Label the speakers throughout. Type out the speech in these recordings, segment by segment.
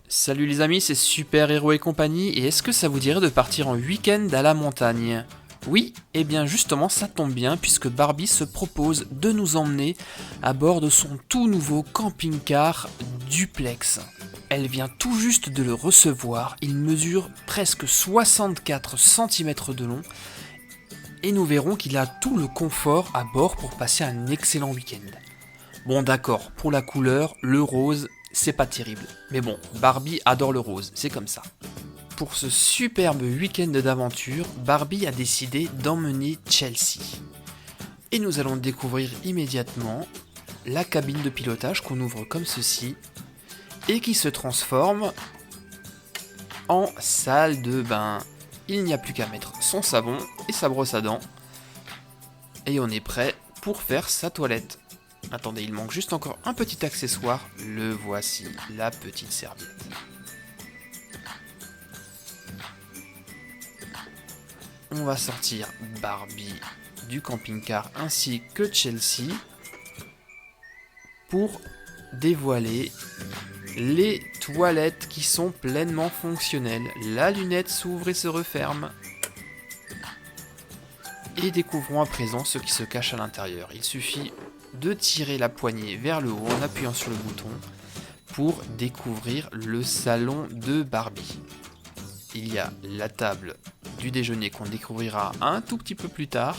Speaker 1: Salut les amis, c'est Super Héros et compagnie, et est-ce que ça vous dirait de partir en week-end à la montagne? Oui, et bien justement ça tombe bien puisque Barbie se propose de nous emmener à bord de son tout nouveau camping-car Duplex. Elle vient tout juste de le recevoir, il mesure presque 64 cm de long, et nous verrons qu'il a tout le confort à bord pour passer un excellent week-end. Bon d'accord, pour la couleur, le rose, c'est pas terrible. Mais bon, Barbie adore le rose, c'est comme ça. Pour ce superbe week-end d'aventure, Barbie a décidé d'emmener Chelsea. Et nous allons découvrir immédiatement la cabine de pilotage qu'on ouvre comme ceci et qui se transforme en salle de bain. Il n'y a plus qu'à mettre son savon et sa brosse à dents et on est prêt pour faire sa toilette. Attendez, il manque juste encore un petit accessoire. Le voici, la petite serviette. On va sortir Barbie du camping-car ainsi que Chelsea pour dévoiler les toilettes qui sont pleinement fonctionnelles. La lunette s'ouvre et se referme. Et découvrons à présent ce qui se cache à l'intérieur. Il suffit de tirer la poignée vers le haut en appuyant sur le bouton pour découvrir le salon de Barbie. Il y a la table du déjeuner qu'on découvrira un tout petit peu plus tard.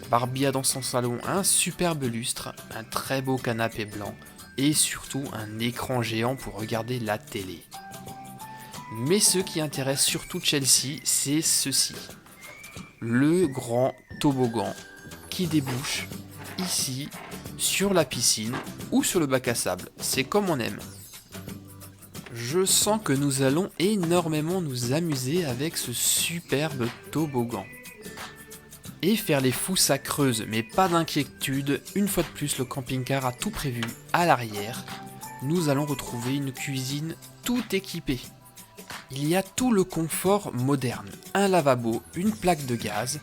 Speaker 1: Barbie a dans son salon un superbe lustre, un très beau canapé blanc et surtout un écran géant pour regarder la télé. Mais ce qui intéresse surtout Chelsea, c'est ceci. Le grand toboggan qui débouche ici sur la piscine ou sur le bac à sable, c'est comme on aime. Je sens que nous allons énormément nous amuser avec ce superbe toboggan. Et faire les fous ça creuse, mais pas d'inquiétude, une fois de plus le camping-car a tout prévu à l'arrière. Nous allons retrouver une cuisine tout équipée. Il y a tout le confort moderne, un lavabo, une plaque de gaz.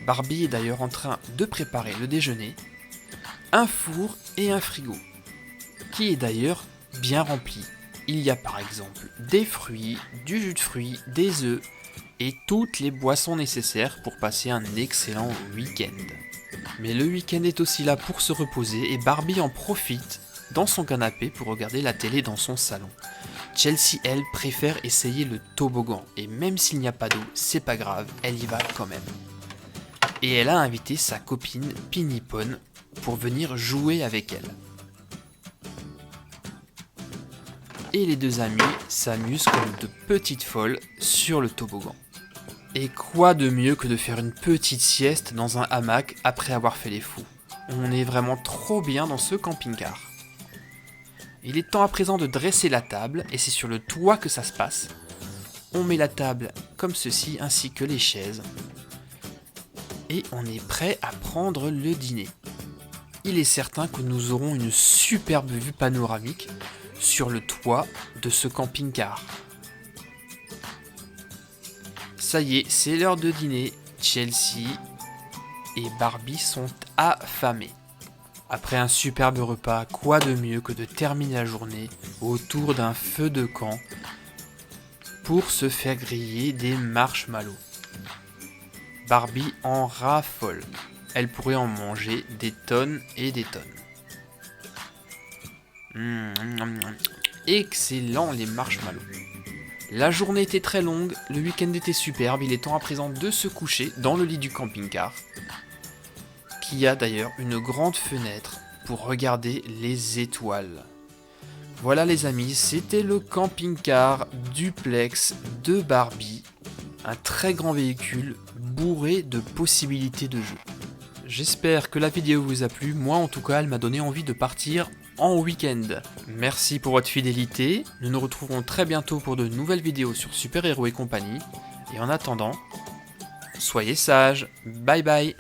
Speaker 1: Barbie est d'ailleurs en train de préparer le déjeuner. Un four et un frigo, qui est d'ailleurs bien rempli. Il y a par exemple des fruits, du jus de fruits, des œufs et toutes les boissons nécessaires pour passer un excellent week-end. Mais le week-end est aussi là pour se reposer et Barbie en profite dans son canapé pour regarder la télé dans son salon. Chelsea, elle, préfère essayer le toboggan et même s'il n'y a pas d'eau, c'est pas grave, elle y va quand même. Et elle a invité sa copine Pinipone pour venir jouer avec elle. Et les deux amis s'amusent comme de petites folles sur le toboggan. Et quoi de mieux que de faire une petite sieste dans un hamac après avoir fait les fous. On est vraiment trop bien dans ce camping-car. Il est temps à présent de dresser la table et c'est sur le toit que ça se passe. On met la table comme ceci ainsi que les chaises. Et on est prêt à prendre le dîner. Il est certain que nous aurons une superbe vue panoramique sur le toit de ce camping-car. Ça y est, c'est l'heure de dîner. Chelsea et Barbie sont affamés. Après un superbe repas, quoi de mieux que de terminer la journée autour d'un feu de camp pour se faire griller des marshmallows. Barbie en raffole. Elle pourrait en manger des tonnes et des tonnes. Excellent les marshmallows. La journée était très longue, le week-end était superbe, il est temps à présent de se coucher dans le lit du camping-car, qui a d'ailleurs une grande fenêtre pour regarder les étoiles. Voilà les amis, c'était le camping-car Duplex de Barbie, un très grand véhicule bourré de possibilités de jeu. J'espère que la vidéo vous a plu, moi en tout cas elle m'a donné envie de partir en week-end. Merci pour votre fidélité, nous nous retrouverons très bientôt pour de nouvelles vidéos sur Super Héros et compagnie, et en attendant, soyez sages, bye bye.